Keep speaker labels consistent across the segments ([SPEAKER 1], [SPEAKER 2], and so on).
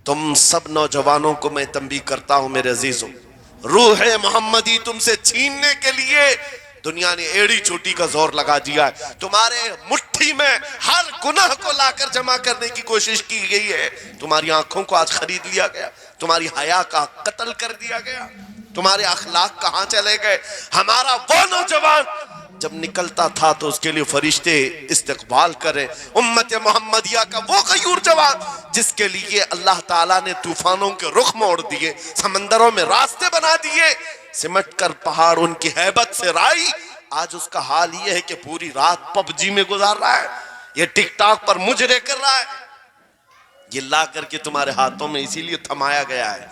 [SPEAKER 1] तुम सब नौजवानों को मैं तंबीह करता हूं मेरे अजीजों, रूह मोहम्मदी तुमसे छीनने के लिए दुनिया ने एड़ी चोटी का जोर लगा दिया है। तुम्हारे मुट्ठी में हर गुनाह को लाकर जमा करने की कोशिश की गई है। तुम्हारी आंखों को आज खरीद लिया गया, तुम्हारी हया का कत्ल कर दिया गया, तुम्हारे अखलाक कहां चले गए। हमारा वो नौजवान जब निकलता था तो उसके लिए फरिश्ते इस्तकबाल करें। उम्मत मोहम्मदिया का वो गयूर जवान जिसके लिए अल्लाह ताला ने तूफानों के रुख मोड़ दिए, समंदरों में रास्ते बना दिए, सिमट कर पहाड़ उनकी हैबत से राई। आज उसका हाल ये है कि पूरी रात पबजी में गुजार रहा है, ये टिकटॉक पर मुजरे कर रहा है। ये ला करके तुम्हारे हाथों में इसीलिए थमाया गया है,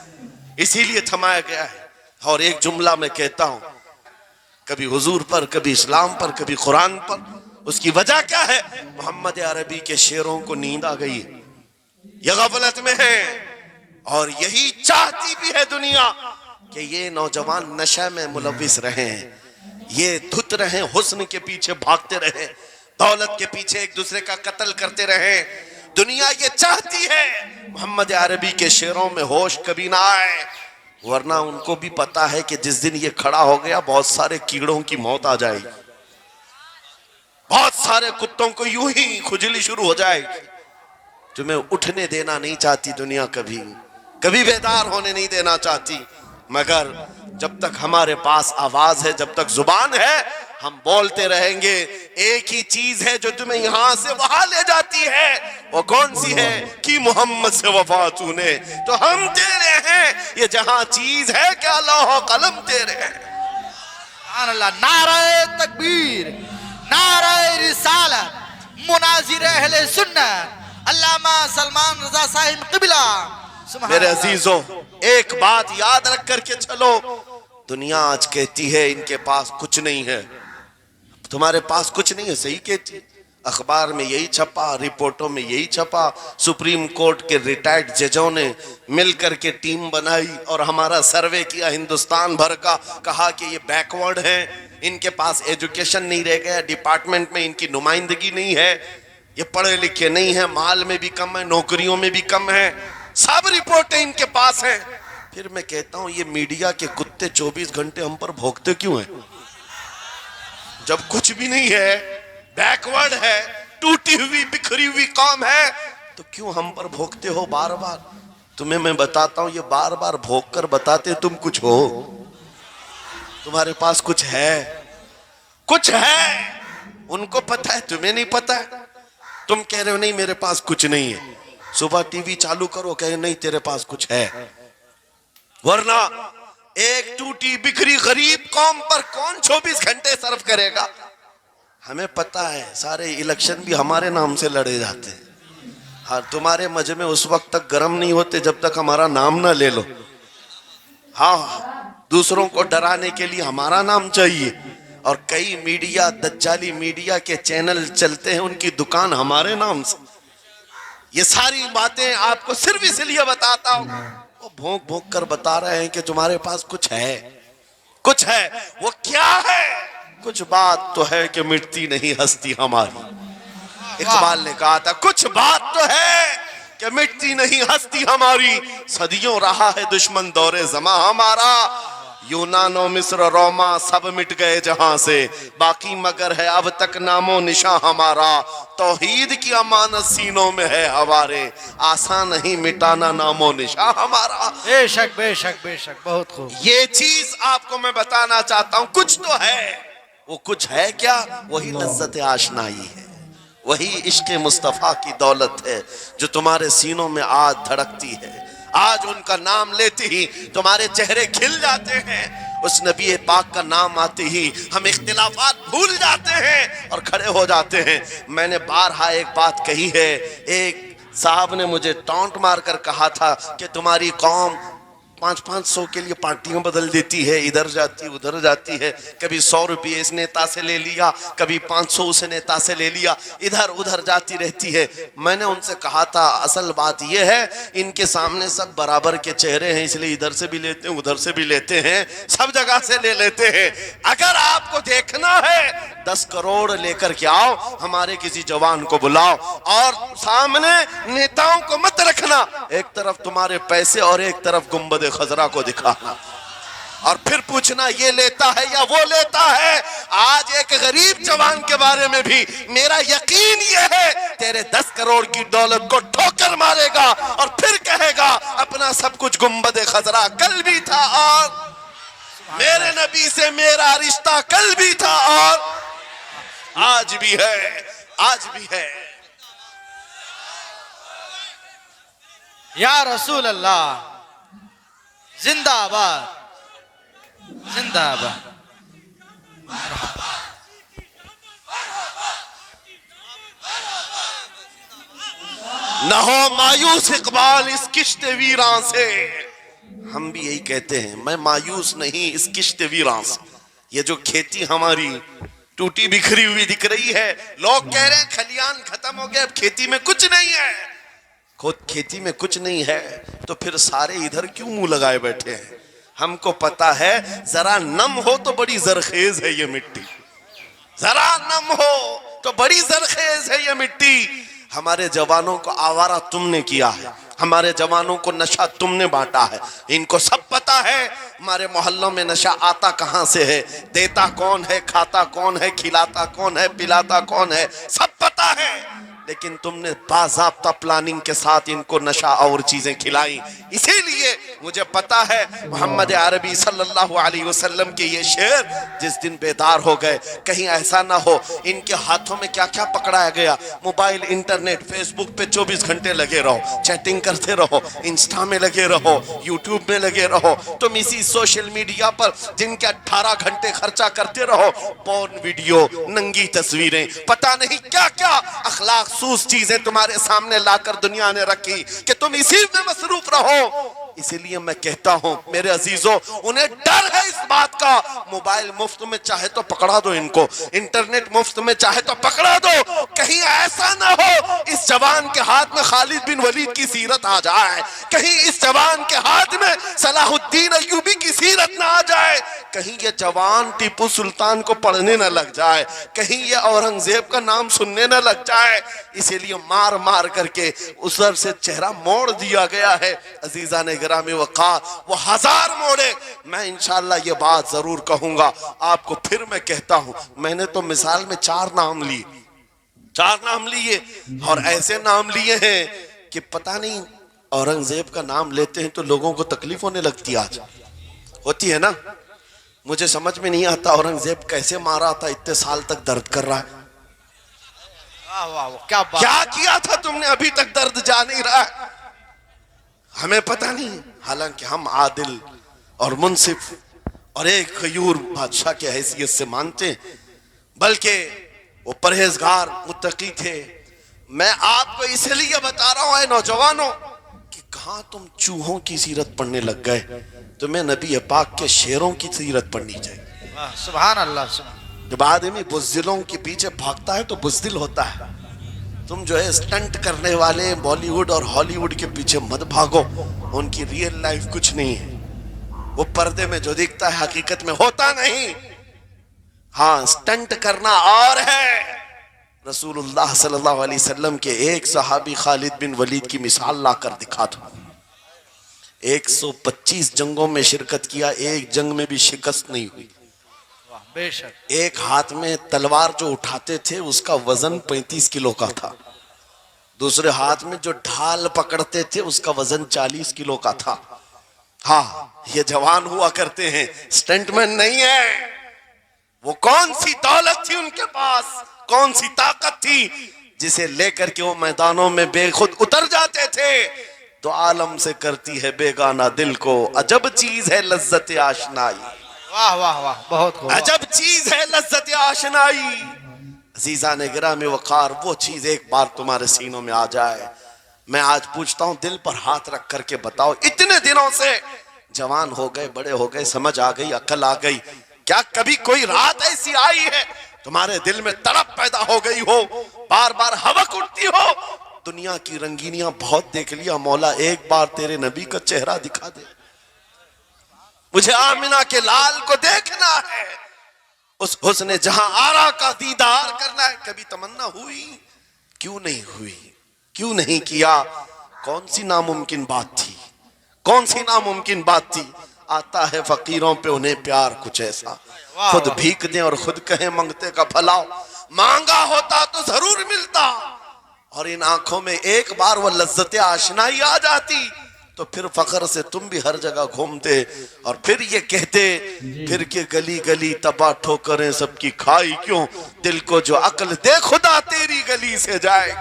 [SPEAKER 1] इसीलिए थमाया गया है। और एक जुमला मैं कहता हूं, कभी हुजूर पर, कभी इस्लाम पर, कभी कुरान पर। उसकी वजह क्या है? मोहम्मद अरबी के शेरों को नींद आ गई है, ये गफलत में है। और यही चाहती भी है दुनिया कि ये नौजवान नशे में मुलविस रहे, ये धुत रहे, हुस्न के पीछे भागते रहे, दौलत के पीछे एक दूसरे का कत्ल करते रहे। दुनिया ये चाहती है मोहम्मद अरबी के शेरों में होश कभी ना आए, वरना उनको भी पता है कि जिस दिन ये खड़ा हो गया बहुत सारे कीड़ों की मौत आ जाएगी, बहुत सारे कुत्तों को यूं ही खुजली शुरू हो जाएगी। तुम्हें उठने देना नहीं चाहती दुनिया, कभी कभी बेदार होने नहीं देना चाहती। मगर जब तक हमारे पास आवाज है, जब तक जुबान है, हम बोलते रहेंगे। एक ही चीज है जो तुम्हें यहां से वहां ले जाती है, वो कौन सी है? कि मोहम्मद से वफा तूने, तो हम तेरे हैं। ये जहां चीज है क्या लौह कलम तेरे हैं।
[SPEAKER 2] नारे तकबीर, नारे रिसालत, मुनाजिर अहले सुन्नत अल्लामा सलमान रजा साहिब क़िबला।
[SPEAKER 1] मेरे अजीजों, एक बात याद रख करके चलो, दुनिया आज कहती है इनके पास कुछ नहीं है, तुम्हारे पास कुछ नहीं है, सही कहती। अखबार में यही छपा, रिपोर्टों में यही छपा। सुप्रीम कोर्ट के रिटायर्ड जजों ने मिलकर के टीम बनाई और हमारा सर्वे किया हिंदुस्तान भर का, कहा कि ये बैकवर्ड हैं, इनके पास एजुकेशन नहीं रह गया, डिपार्टमेंट में इनकी नुमाइंदगी नहीं है, ये पढ़े लिखे नहीं है, माल में भी कम है, नौकरियों में भी कम है, सब रिपोर्टें इनके पास हैं। फिर मैं कहता हूं ये मीडिया के कुत्ते 24 घंटे हम पर भौंकते क्यों हैं? जब कुछ भी नहीं है, बैकवर्ड है, टूटी हुई बिखरी हुई कौम है, तो क्यों हम पर भौंकते हो बार बार? तुम्हें मैं बताता हूं, ये बार बार भौंक कर बताते तुम कुछ हो, तुम्हारे पास कुछ है, कुछ है। उनको पता है, तुम्हें नहीं पता है। तुम कह रहे हो नहीं मेरे पास कुछ नहीं है, सुबह टीवी चालू करो, कहे नहीं तेरे पास कुछ है। वरना एक टूटी बिखरी गरीब कौम पर कौन 24 घंटे सर्व करेगा? हमें पता है, सारे इलेक्शन भी हमारे नाम से लड़े जाते हैं। हाँ, तुम्हारे मजे में उस वक्त तक गर्म नहीं होते जब तक हमारा नाम ना ले लो। हाँ, दूसरों को डराने के लिए हमारा नाम चाहिए। और कई मीडिया, दज्जाली मीडिया के चैनल चलते हैं, उनकी दुकान हमारे नाम से। ये सारी बातें आपको सिर्फ इसलिए बताता हूं, वो भोंक भोंक कर बता रहे हैं कि तुम्हारे पास कुछ है, कुछ है। वो क्या है? कुछ बात तो है कि मिटती नहीं हस्ती हमारी। इकबाल ने कहा था कुछ बात तो है कि मिटती नहीं हस्ती हमारी, सदियों रहा है दुश्मन दौरे जमा हमारा। यूनानो मिस्र रोमा सब मिट गए जहां से, बाकी मगर है अब तक नामो निशा हमारा। तौहीद की अमानत सीनों में है हमारे, आसान नहीं मिटाना नामो निशा हमारा।
[SPEAKER 2] बेशक बेशक बेशक, बहुत खूब।
[SPEAKER 1] ये चीज आपको मैं बताना चाहता हूं, कुछ तो है। वो कुछ है क्या? वही लज्जत आशनाई है, वही इश्क मुस्तफा की दौलत है जो तुम्हारे सीनों में आज धड़कती है। आज उनका नाम लेते ही तुम्हारे चेहरे खिल जाते हैं। उस नबी पाक का नाम आते ही हम इख्तिलाफात भूल जाते हैं और खड़े हो जाते हैं। मैंने बारहा एक बात कही है, एक साहब ने मुझे टॉन्ट मारकर कहा था कि तुम्हारी कौम 500 के लिए पार्टियां बदल देती है, इधर जाती उधर जाती है। कभी 100 रुपये इस नेता से ले लिया, कभी 500 उस नेता से ले लिया, इधर उधर जाती रहती है। मैंने उनसे कहा था असल बात यह है इनके सामने सब बराबर के चेहरे हैं, इसलिए इधर से भी लेते हैं उधर से भी लेते हैं, सब जगह से ले लेते हैं। अगर आपको देखना है 10 करोड़ लेकर के आओ, हमारे किसी जवान को बुलाओ और सामने नेताओं को मत रखना, एक तरफ तुम्हारे पैसे और एक तरफ गुंबद खजरा को दिखाना और फिर पूछना ये लेता है या वो लेता है। आज एक गरीब जवान के बारे में भी मेरा यकीन ये है तेरे 10 करोड़ की दौलत को ठोकर मारेगा और फिर कहेगा अपना सब कुछ गुंबद खजरा कल भी था और मेरे नबी से मेरा रिश्ता कल भी था और आज भी है, आज भी है।
[SPEAKER 2] या रसूल अल्लाह जिंदाबाद जिंदाबाद।
[SPEAKER 1] न हो मायूस इकबाल इस किश्त वीरां से। हम भी यही कहते हैं, मैं मायूस नहीं इस किश्त वीरां से। ये जो खेती हमारी टूटी बिखरी हुई दिख रही है, लोग कह रहे हैं खलियान खत्म हो गया, अब खेती में कुछ नहीं है। खुद खेती में कुछ नहीं है तो फिर सारे इधर क्यों मुंह लगाए बैठे हैं? हमको पता है जरा नम हो तो बड़ी जरखेज है ये मिट्टी, जरा नम हो तो बड़ी जरखेज है ये मिट्टी। हमारे जवानों को आवारा तुमने किया है, हमारे जवानों को नशा तुमने बांटा है। इनको सब पता है हमारे मोहल्लों में नशा आता कहां से है, देता कौन है, खाता कौन है, खिलाता कौन है, पिलाता कौन है, सब पता है। लेकिन तुमने बाज़ाब्ता प्लानिंग के साथ इनको नशा और चीजें खिलाई। इसीलिए मुझे पता है मोहम्मद अरबी सल्लल्लाहु अलैहि वसल्लम के ये शेर जिस दिन बेदार हो गए, कहीं ऐसा ना हो इनके हाथों में क्या क्या पकड़ाया गया। मोबाइल, इंटरनेट, फेसबुक पे 24 घंटे लगे रहो, चैटिंग करते रहो, इंस्टा में लगे रहो, यूट्यूब में लगे रहो, तुम इसी सोशल मीडिया पर जिनके 18 घंटे खर्चा करते रहो, पोर्न वीडियो, नंगी तस्वीरें, पता नहीं क्या क्या अखलाक सूस चीजें तुम्हारे सामने लाकर दुनिया ने रखी कि तुम इसी में मसरूफ रहो। इसीलिए मैं कहता हूं मेरे अजीजों, उन्हें डर है इस बात का, मोबाइल मुफ्त में चाहे तो पकड़ा दो इनको, इंटरनेट मुफ्त में चाहे तो पकड़ा दो, कहीं ऐसा ना हो इस जवान के हाथ में खालिद बिन वलीद की सीरत आ जाए, कहीं इस जवान के हाथ में सलाहुद्दीन अय्यूबी की सीरत ना आ जाए, कहीं ये जवान टीपू सुल्तान को पढ़ने न लग जाए, कहीं ये औरंगजेब का नाम सुनने न लग जाए। इसीलिए मार मार करके उधर से चेहरा मोड़ दिया गया है। अजीजा ने गिरामी वक़ार वो 1000 मोड़े, मैं इंशाअल्लाह ये बात जरूर कहूंगा आपको। फिर मैं कहता हूं, मैंने तो मिसाल में 4 नाम लिए, 4 नाम लिए और ऐसे नाम लिए हैं कि पता नहीं औरंगजेब का नाम लेते हैं तो लोगों को तकलीफ होने लगती है। आज होती है ना, मुझे समझ में नहीं आता औरंगजेब कैसे मारा था, इतने साल तक दर्द कर रहा है।
[SPEAKER 2] क्या बात,
[SPEAKER 1] क्या किया था तुमने, अभी तक दर्द जा नहीं रहा है, हमें पता नहीं। हालांकि हम आदिल और मुंसिफ और एक गयूर बादशाह की हैसियत से मानते हैं, बल्कि वो परहेजगार मुत्तकी थे। मैं आपको इसलिए बता रहा हूं नौजवानों कि कहां तुम चूहों की सीरत पढ़ने लग गए, तुम्हें नबी पाक के शेरों की सीरत पढ़नी चाहिए।
[SPEAKER 2] सुभान अल्लाह।
[SPEAKER 1] जब आदमी बुज़दिलों के पीछे भागता है तो बुज़दिल होता है। तुम जो है स्टंट करने वाले बॉलीवुड और हॉलीवुड के पीछे मत भागो, उनकी रियल लाइफ कुछ नहीं है, वो पर्दे में जो दिखता है हकीकत में होता नहीं। हाँ, स्टंट करना और है। रसूलुल्लाह सल्लल्लाहु अलैहि वसल्लम के एक सहाबी खालिद बिन वलीद की मिसाल लाकर दिखा दो। 125 जंगों में शिरकत किया, एक जंग में भी शिकस्त नहीं हुई।
[SPEAKER 2] बेशक।
[SPEAKER 1] एक हाथ में तलवार जो उठाते थे उसका वजन 35 किलो का था, दूसरे हाथ में जो ढाल पकड़ते थे उसका वजन 40 किलो का था। हाँ, ये जवान हुआ करते हैं, स्टंटमैन नहीं है। वो कौन सी दौलत थी उनके पास, कौन सी ताकत थी जिसे लेकर के वो मैदानों में बेखुद उतर जाते थे। तो आलम से करती है बेगाना दिल को, अजब चीज है लज्जत आशनाई।
[SPEAKER 2] वाह वाह वाह, बहुत खूब।
[SPEAKER 1] अजब चीज है लज्जत आशनाई। अजीजा ने गिरामी वक़ार, वो चीज एक बार तुम्हारे सीनों में आ जाए। मैं आज पूछता हूं, दिल पर हाथ रख करके बताओ, इतने दिनों से जवान हो गए, बड़े हो गए, समझ आ गई, अकल आ गई। क्या कभी कोई रात ऐसी आई है तुम्हारे दिल में तड़प पैदा हो गई हो, बार बार हवक उठती हो? दुनिया की रंगीनियां बहुत देख लिया, मौला एक बार तेरे नबी का चेहरा दिखा दे, मुझे आमिना के लाल को देखना है, उस हुस्न जहां आरा का दीदार करना है। कभी तमन्ना हुई? क्यों नहीं हुई? क्यों नहीं किया? कौन सी नामुमकिन बात थी? कौन सी नामुमकिन बात थी? आता है फकीरों पे उन्हें प्यार कुछ ऐसा, खुद भीख दें और खुद कहें मंगते का भला। मांगा होता तो जरूर मिलता, और इन आंखों में एक बार वो लज्जत आशनाई आ जाती तो फिर फख्र से तुम भी हर जगह घूमते और फिर ये कहते फिर के गली गली तबाह ठोकरें सबकी खाई क्यों, दिल को जो अक्ल दे खुदा तेरी गली से जाए।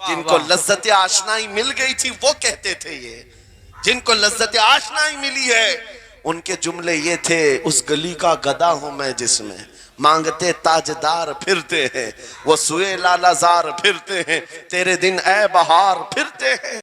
[SPEAKER 1] जिनको लज्जत आशनाई मिल गई थी वो कहते थे ये, जिनको लज्जत आशनाई मिली है उनके जुमले ये थे, उस गली का गधा हूं मैं जिसमें मांगते ताजदार फिरते हैं, वो सुए लालाजार फिरते हैं, तेरे दिन ए बहार फिरते हैं।